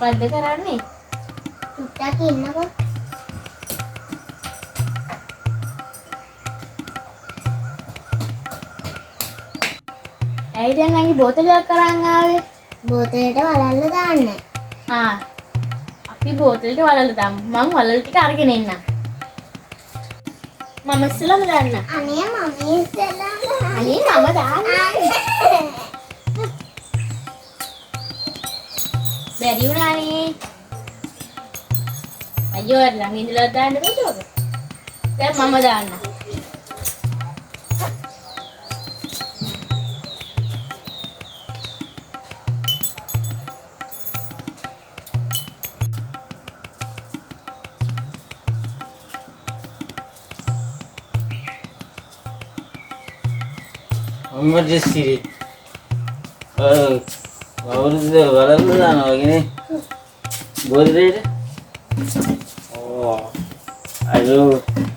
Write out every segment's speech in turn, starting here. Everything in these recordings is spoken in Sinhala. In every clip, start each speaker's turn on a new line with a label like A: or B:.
A: මොකද්ද කරන්නේ?
B: චුට්ටක් ඉන්නකෝ.
A: ඇයි දැන් අංගි බෝතලයක් අරන් ආවේ?
B: බෝතලෙට වලල්ල දාන්න.
A: ආ. අපි බෝතලෙට වලල්ල දාමු. මං වලල්ල ටික අරගෙන එන්නම්. මම ඉස්සෙල්ලාම දාන්න.
B: අනේ මම ඉස්සෙල්ලාම
A: අනේ මම දාන්නේ. බැරි වුණානේ. අයියෝ ළඟ ඉඳලා දාන්න බෑ. දැන් මම දාන්න.
C: අම්මට සිරි අවුරුද්ද වලල්ල දානවා වගේනේ බෝධිරේට අයියෝ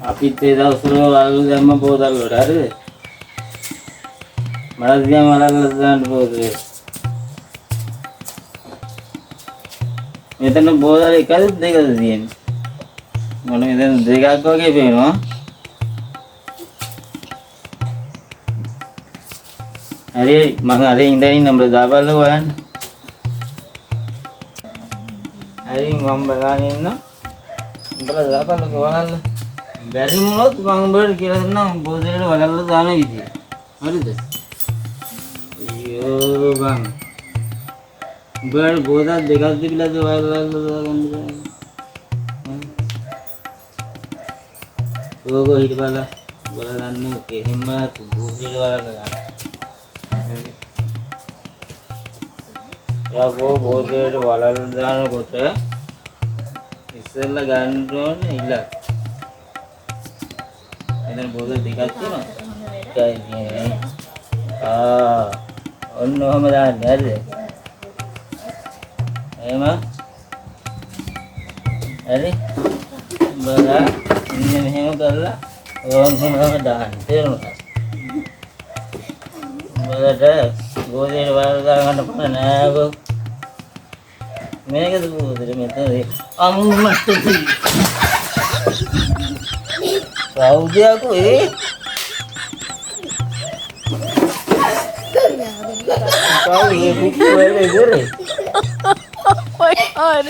C: අපිත් ඒ දවස්වල වලල්ල දැම්ම බෝතල් වලට හරිද මට දිහා වලල්ල දාන්න බෝධිරේ මෙතන බෝතල් එකද දෙකද තියෙන්නේ මොන මෙතන දෙකක් වගේ පේනවා अरे मग अरे इंदरी नंबर दाबालो वन अरे मम बगाने ना नंबर दाबालो वन बैरी मोत मग बर किया ना बोझे वाला दाने भी अरे दे यो बंग बर बोझा देखा दे बिला जो वाला वो हिट वाला बोला दाने के हिम्मत बोझे वाला यागो बोधेड वलल දානකොට ඉස්සෙල්ලා ගන්න ඕනේ ඉල. එතන බෝධ දෙකක් තියෙනවා. ඒකයි ඔන්න ඔහම දාන්නේ හරිද? එහෙම හරි බලා ඉන්න මෙහෙම කරලා ඔහොම දාන්න තේරුණා? බලට බෝධියට වලල් දාගන්න පුළුවන් නෑ මේකද බෝධියට මෙතන අම්මට කවුදයකෝ ඒ කවුද ඒ කුක්කු වෙලේ ඉවරේ
D: Oh my god.